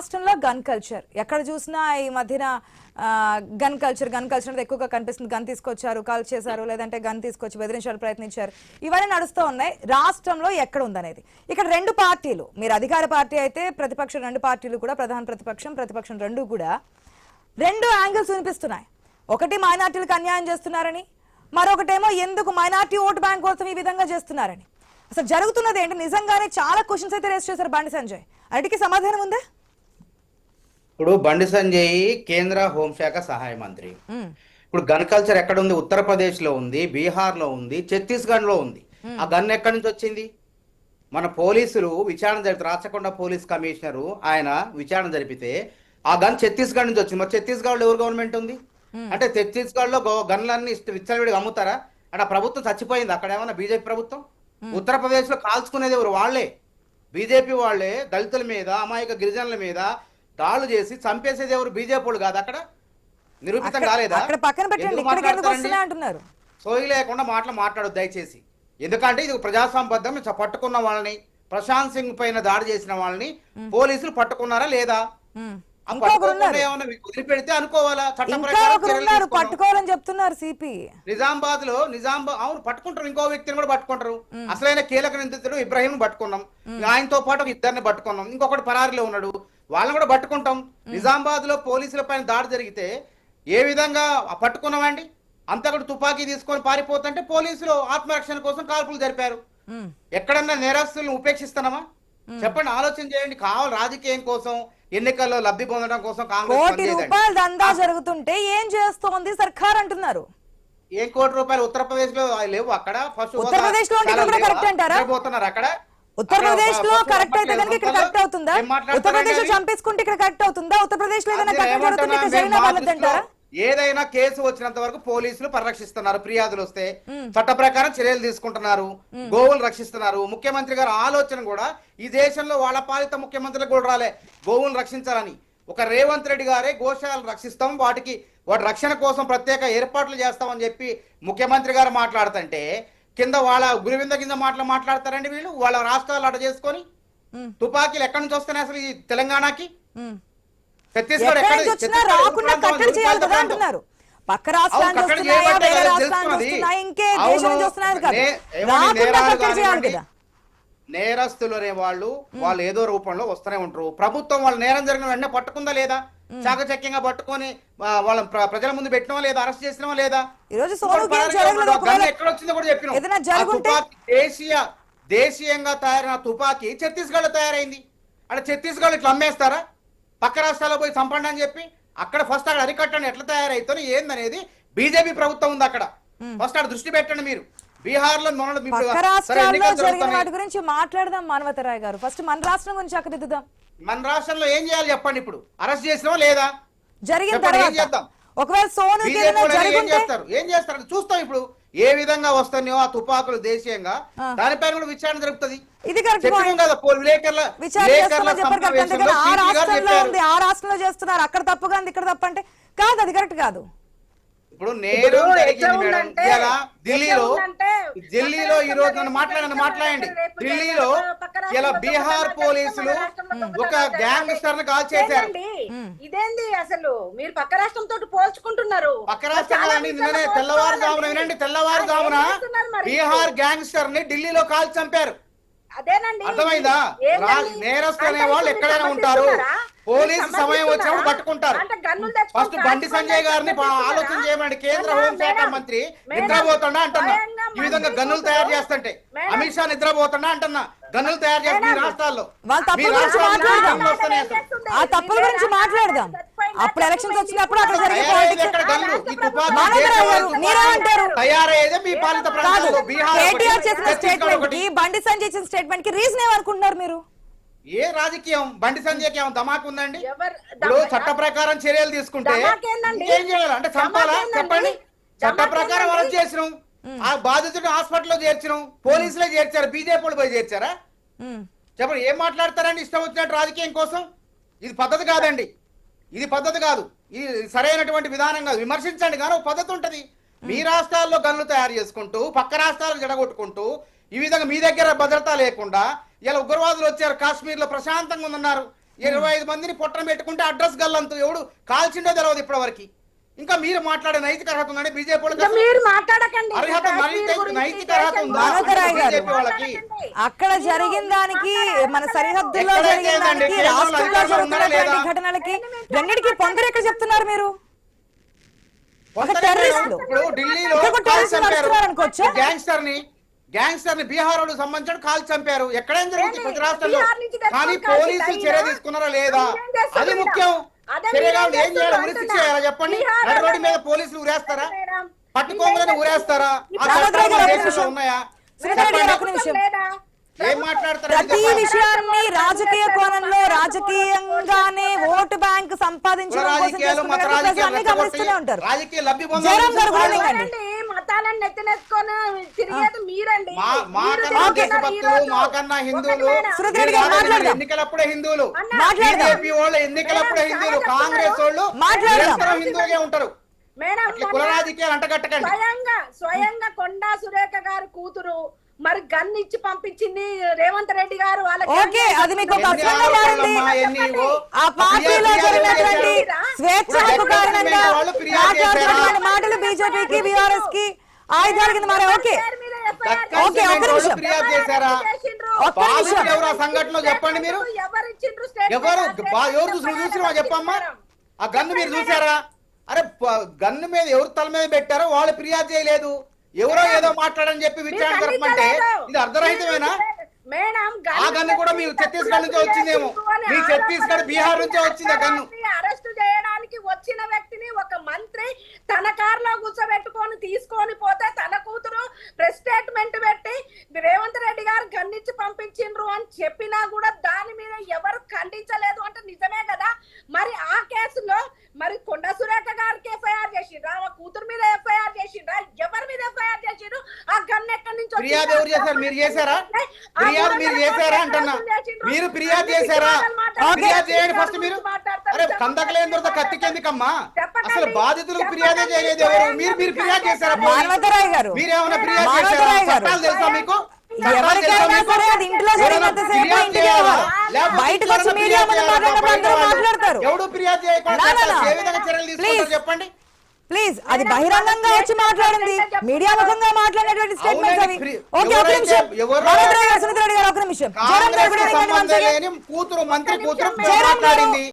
రాష్ట్రంలో gun culture ఎక్కడ చూసినా ఈ మధ్యన గన్ కల్చర్ అనేది ఎక్కువగా కనిపిస్తుంది. గన్ తీసుకొచ్చారు, కాల్ చేశారు, లేదంటే గన్ తీసుకొచ్చి బెదిరించాలని ప్రయత్నించారు. ఇవన్నీ నడుస్తూ ఉన్నాయి. రాష్ట్రంలో ఎక్కడ ఉందనేది ఇక్కడ రెండు పార్టీలు, మీరు అధికార పార్టీ అయితే ప్రతిపక్షం రెండు పార్టీలు కూడా, ప్రధాన ప్రతిపక్షం రెండు కూడా రెండు యాంగిల్స్ వినిపిస్తున్నాయి. ఒకటి మైనార్టీలకు అన్యాయం చేస్తున్నారని, మరొకటేమో ఎందుకు మైనార్టీ ఓటు బ్యాంక్ కోసం ఈ విధంగా చేస్తున్నారని. అసలు జరుగుతున్నది ఏంటి? నిజంగానే చాలా క్వశ్చన్స్ అయితే రేస్ చేశారు బండి సంజయ్. అన్నిటికీ సమాధానం ఉందా? ఇప్పుడు బండి సంజయ్ కేంద్ర హోంశాఖ సహాయ మంత్రి. ఇప్పుడు గన్ కల్చర్ ఎక్కడ ఉంది? ఉత్తరప్రదేశ్ లో ఉంది, బీహార్ లో ఉంది, ఛత్తీస్గఢ్ లో ఉంది. ఆ గన్ ఎక్కడి నుంచి వచ్చింది? మన పోలీసులు విచారణ జరిపితే, రాచకొండ పోలీస్ కమిషనరు ఆయన విచారణ జరిపితే ఆ గన్ ఛత్తీస్గఢ్ నుంచి వచ్చింది. మరి ఛత్తీస్గఢ్ లో ఎవరు గవర్నమెంట్ ఉంది అంటే ఛత్తీస్గఢ్ లో గన్లన్నీ విచ్చలవిడిగా అమ్ముతారా? అంటే ఆ ప్రభుత్వం చచ్చిపోయింది. అక్కడ ఏమన్నా బీజేపీ ప్రభుత్వం? ఉత్తరప్రదేశ్ లో కాల్చుకునేది ఎవరు? వాళ్ళే, బీజేపీ వాళ్ళే. దళితుల మీద, అమాయక గిరిజనుల మీద దాడులు చేసి చంపేసేది ఎవరు? బీజేపీ వాళ్ళు కాదు. అక్కడ నిరూపితం కాలేదా? సోయి లేకుండా మాట్లాడొద్దు దయచేసి. ఎందుకంటే ఇది ప్రజాసంబద్ధం. పట్టుకున్న వాళ్ళని, ప్రశాంత్ సింగ్ పైన దాడి చేసిన వాళ్ళని పోలీసులు పట్టుకున్నారా లేదా? వదిలిపెడితే అనుకోవాలా? చట్టం పట్టుకోవాలని చెప్తున్నారు సిపి. నిజామాబాద్ లో అవును పట్టుకుంటారు, ఇంకో వ్యక్తిని కూడా పట్టుకుంటారు. అసలైన కీలక నిందితుడు ఇబ్రాహీం పట్టుకున్నాం, ఆయనతో పాటు ఇద్దరిని పట్టుకున్నాం, ఇంకొకటి పరారిలో ఉన్నాడు, వాళ్ళని కూడా పట్టుకుంటాం. నిజామాబాద్ లో పోలీసుల పైన దాడి జరిగితే ఏ విధంగా పట్టుకున్నామండి? అంతకుడు తుపాకీ తీసుకొని పారిపోతుంటే పోలీసులు ఆత్మరక్షణ కోసం కాల్పులు జరిపారు. ఎక్కడన్నా నేరస్తులను ఉపేక్షిస్తున్నామా? చెప్పండి, ఆలోచన చేయండి. కావాలి రాజకీయం కోసం, ఎన్నికల్లో లబ్ధి పొందడం కోసం కాంగ్రెస్ దందా జరుగుతుంటే ఏం చేస్తోంది సర్కార్ అంటున్నారు. ఏం కోటి రూపాయలు ఉత్తరప్రదేశ్ లో లేవు? అక్కడ ఫస్ట్ ఉత్తరప్రదేశ్ లో పోతున్నారు. అక్కడ ఉత్తరప్రదేశ్ లో కరెక్ట్ అయితే కనుక ఇక్కడ కరెక్ట్ అవుతుందా? ఉత్తరప్రదేశ్ లో చంపేసుకుంటే ఇక్కడ కరెక్ట్ అవుతుందా? ఉత్తరప్రదేశ్ లో ఏదైనా ఘటన జరుగుతుంటే ఇక్కడ జరిగిన వాళ్ళంటారా? ఏదైనా కేసు వచ్చినంత వరకు పోలీసులు పరిరక్షిస్తున్నారు. ఫిర్యాదులు వస్తే చట్ట ప్రకారం చర్యలు తీసుకుంటున్నారు, గోవులు రక్షిస్తున్నారు. ముఖ్యమంత్రి గారు ఆలోచన కూడా ఈ దేశంలో వాళ్ళ పాలిత ముఖ్యమంత్రులకు కూడా రాలే గోవులను రక్షించాలని. ఒక రేవంత్ రెడ్డి గారే గోశాలను రక్షిస్తాం, వాటి రక్షణ కోసం ప్రత్యేక ఏర్పాట్లు చేస్తామని చెప్పి ముఖ్యమంత్రి గారు మాట్లాడుతుంటే కింద వాళ్ళ గురివింద కింద మాట్లాడతారండి వీళ్ళు. వాళ్ళ రాష్ట్రాలు అట చేసుకొని తుపాకీలు ఎక్కడి నుంచి వస్తున్నాయి అసలు ఈ తెలంగాణకి? ఛత్తీస్గఢ్ నేరస్తులు అనే వాళ్ళు ఏదో రూపంలో వస్తూనే ఉంటారు. ప్రభుత్వం వాళ్ళ నేరం జరిగిన వెంటనే పట్టుకుందా లేదా? చాకచక్యంగా పట్టుకొని వాళ్ళ ప్రజల ముందు పెట్టినవా లేదా? అరెస్ట్ చేసినవా లేదా? ఎక్కడ వచ్చిందో కూడా చెప్పినాం. దేశీయంగా తయారైన తుపాకీ ఛత్తీస్గఢ్ లో తయారైంది. అంటే ఛత్తీస్గఢ్ ఇట్లా అమ్మేస్తారా? పక్క రాష్ట్రాల్లో పోయి చంపండి అని చెప్పి అక్కడ ఫస్ట్ అక్కడ అరికట్టండి. ఎట్లా తయారైతే ఏందనేది బీజేపీ ప్రభుత్వం ఉంది అక్కడ. ఫస్ట్ అక్కడ దృష్టి పెట్టండి మీరు. బీహార్ లో వాటి గురించి మాట్లాడదాం మానవతరాయ్ గారు. ఫస్ట్ మన రాష్ట్రం గురించి చక్కదిద్దుదాం. మన రాష్ట్రంలో ఏం చేయాలి చెప్పండి? ఇప్పుడు అరెస్ట్ చేసినా లేదా? జరిగిన తర్వాత ఒకవేళ సోను ఏం చేస్తారు చూస్తాం. ఇప్పుడు ఏ విధంగా వస్తున్నాయో ఆ తుపాకులు దేశీయంగా, దానిపైన కూడా విచారణ జరుగుతుంది. ఆ రాష్ట్రంలో చేస్తున్నారు, అక్కడ తప్పుగా ఇక్కడ తప్పు అంటే కాదు, అది కరెక్ట్ కాదు. ఇప్పుడు నేరం జరిగింది మేడం ఢిల్లీలో. ఈ రోజు నన్ను మాట్లాడండి. ఢిల్లీలో ఇలా బీహార్ పోలీసులు ఒక గ్యాంగ్స్టర్ ని కాల్ చేశారు. ఇదేంది అసలు? మీరు పక్క రాష్ట్రంతో పోల్చుకుంటున్నారు. పక్క రాష్ట్రం నిన్ననే తెల్లవారుజామున బీహార్ గ్యాంగ్స్టర్ ని ఢిల్లీలో కాల్ చంపారు. అర్థమైందా? నేరస్తులు అనే వాళ్ళు ఎక్కడైనా ఉంటారు, పోలీసు సమయం వచ్చినప్పుడు పట్టుకుంటారు. ఫస్ట్ బండి సంజయ్ గారిని ఆలోచన చేయమని కేంద్ర హోంశాఖ మంత్రి నిద్రపోతున్నా అంటున్నా. ఈ విధంగా గన్నులు తయారు చేస్తుంటే అమిత్ షా నిద్రపోతున్నా అంటున్నా. గన్నులు తయారు చేస్తే మీ రాష్ట్రాల్లో ఆ తప్పుల గురించి మాట్లాడదాం. అప్పుడు ఎలక్షన్స్ వచ్చినప్పుడు అక్కడ తయారయ్యేదే మీ పాలిత ప్రాంతాల్లో. కేటీఆర్ చేసిన స్టేట్మెంట్ కి, బండి సంజయ్ చేసిన స్టేట్మెంట్ కి రీజన్ ఏమనుకుంటున్నారు మీరు? ఏ రాజకీయం? బండి సంజయ్కి ఏమో ధమాకు ఉందండి? ఇప్పుడు చట్ట ప్రకారం చర్యలు తీసుకుంటే ఏం చేయాలి అంటే చంపాలా? చెప్పండి. చట్ట ప్రకారం అరెస్ట్ చేసినాం, ఆ బాధితుడు హాస్పిటల్లో చేర్చినాం, పోలీసులే చేర్చారు, బీజేపీ వాళ్ళు పోయి చేర్చారా? చెప్పండి, ఏం మాట్లాడతారండి ఇష్టం వచ్చినట్టు రాజకీయం కోసం? ఇది పద్ధతి కాదండి, ఇది పద్ధతి కాదు, ఇది సరైనటువంటి విధానం కాదు. విమర్శించండి కానీ ఒక పద్ధతి ఉంటది. మీ రాష్ట్రాల్లో గన్నులు తయారు చేసుకుంటూ పక్క రాష్ట్రాలను జడగొట్టుకుంటూ ఈ విధంగా మీ దగ్గర భద్రత లేకుండా ఇలా ఉగ్రవాదులు వచ్చారు, కాశ్మీర్ లో ప్రశాంతంగా ఉందన్నారు, 25 మందిని పొట్టన పెట్టుకుంటే అడ్రస్ గల్లంతు ఎవడు కాల్చిండో తెలియదు ఇప్పటివరకు. ఇంకా మీరు మాట్లాడే నైతిక అర్హత ఉందండి బీజేపీ ఇంకా మీరు మాట్లాడకండి. అర్హత నైతిక అర్హత ఉందా మనోహరాయ్ గారు, బీజేపీ వాళ్ళకి? అక్కడ జరిగిన దానికి మన సరిహద్దుల్లో జరిగిన దానికి రాష్ట్రంలో జరుగుతున్నటువంటి ఘటనలకి రెండింటికి పొందరు ఎక్కడ చెప్తున్నారు మీరు? ఒక టెర్రరిస్టులు ఇప్పుడు ఢిల్లీలో అనుకోవచ్చా? గ్యాంగ్స్టర్ ని బీహార్ వాడు సంబంధించిన కాల్ చంపారు. ఎక్కడేం జరుగుతుంది ప్రతి రాష్ట్రంలో, కానీ పోలీసులు చర్య తీసుకున్నారా లేదా అది ముఖ్యం. చర్యగా ఏం చేయాలి? ఉరి శిక్ష చేయాలా చెప్పండి? నడి రోడ్డు మీద పోలీసులు ఊరేస్తారా? పట్టుకోగానే ఊరేస్తారా? ఆ చట్టాలు దేశంలో ఉన్నాయా? ఏం మాట్లాడతారు? ప్రతి విషయాన్ని రాజకీయ కోణంలో రాజకీయంగానే ఓటు బ్యాంక్ సంపాదించడం కోసం చేసుకునే ప్రజలన్నీ గమనిస్తూనే ఉంటారు. రాజకీయ లబ్ధి జయరాం గారు కూడా లేదండి. మతాలను నెత్తినెత్తుకొని తిరిగేది మీరండి. మాకన్నా హిందువులు సురేష్ రెడ్డి గారు మాట్లాడదాం. ఎన్నికలప్పుడే హిందువులు, మాట్లాడదాం. బీజేపీ వాళ్ళు ఎన్నికలప్పుడే హిందువులు, కాంగ్రెస్ వాళ్ళు నిరంతరం హిందువులుగా ఉంటారు. మేడం కుల రాజకీయాలు అంటగట్టకండి. స్వయంగా కొండా సురేఖ గారి కూతురు మరి గన్ ఇచ్చి పంపించింది రేవంత్ రెడ్డి గారు. ఓకే, అది మీకు ఒక అర్థంగా మారింది. ఆ పార్టీలో జరిగినటువంటి స్వేచ్ఛ హక్కు కారణంగా మాట్లాడుతున్నటువంటి మాటలు బీజేపీకి బీఆర్ఎస్ కి ఆయుధాల కింద మారే. ఓకే ఓకే, ఒక్క నిమిషం, ఫిర్యాదు చేశారా? ఒక్క నిమిషం. ఎవరు ఆ సంఘటనలో చెప్పండి మీరు? ఎవరు చూసినా చెప్పమ్మా. ఆ గన్ను మీరు చూసారా? అరే గన్ను మీద ఎవరు తల మీద పెట్టారో వాళ్ళు ఫిర్యాదు చేయలేదు. ఎవరో ఏదో మాట్లాడని చెప్పి విచారణ జరపమంటే ఇది అర్ధరహితమేనా? ఆ గన్ను కూడా మీ ఛత్తీస్గఢ్ నుంచే వచ్చిందేమో. మీ ఛత్తీస్గఢ్ బీహార్ నుంచే వచ్చింది ఆ గన్ను. అరెస్ట్ చేయడానికి వచ్చిన వ్యక్తిని ఒక మంత్రి తన కారులో కూర్చోబెట్టుకొని తీసుకొని పోతే తన కూతురు ప్రెస్ స్టేట్మెంట్ పెట్టి రేవంత్ రెడ్డి గారు గన్నిచ్చి పంపించిండ్రు అని చెప్పినా కూడా దాని మీద ఎవరు ఖండించలేదు అంటే నిజమే కదా. మరి ఆ కేసులో మరి కొండా సురేఖ గారికి ఎఫ్ఐఆర్ చేసిండ్రా, ఆ కూతురు మీద ఎఫ్ఐఆర్ చేసిండ్రా, ఎవరి మీద ఎఫ్ఐఆర్ చేసిండ్రు? ఆ గన్ ఎక్కడి నుంచి ఫిర్యాదు ఎవరు చేశారు? మీరు చేశారా? ఫిర్యాదు మీరు చేశారా అంటున్నా. మీరు ఫిర్యాదు చేశారా? ఫిర్యాదు చేయండి ఫస్ట్ మీరు. అరే కందకలేని తర్వాత కత్తికెందుకమ్మా? అసలు బాధితులకు ఫిర్యాదే చేయలేదు ఎవరు? మీరు ఫిర్యాదు చేశారా? మానవతరాయ్ గారు, మీరేమైనా ఫిర్యాదు చేశారా? చట్టాలు తెలుసా మీకు? ఎవరికైనా సరే అది ఇంట్లో జరిగినంతసేపు ఇంటికి రావాలి. బయటకు వచ్చి మీడియా ముందు మాట్లాడినప్పుడు అందరూ మాట్లాడతారు. ఎవడు ఫిర్యాదు చేయకుండా ఏ విధంగా చర్యలు తీసుకుంటారు చెప్పండి ప్లీజ్. అది బహిరంగంగా వచ్చి మాట్లాడింది, మీడియా ముఖంగా మాట్లాడినటువంటి స్టేట్మెంట్స్ అవి. ఓకే, ఒక నిమిషం. సునీత రెడ్డి గారు, ఒక నిమిషం. కూతురు మంత్రి కూతురు మాట్లాడింది.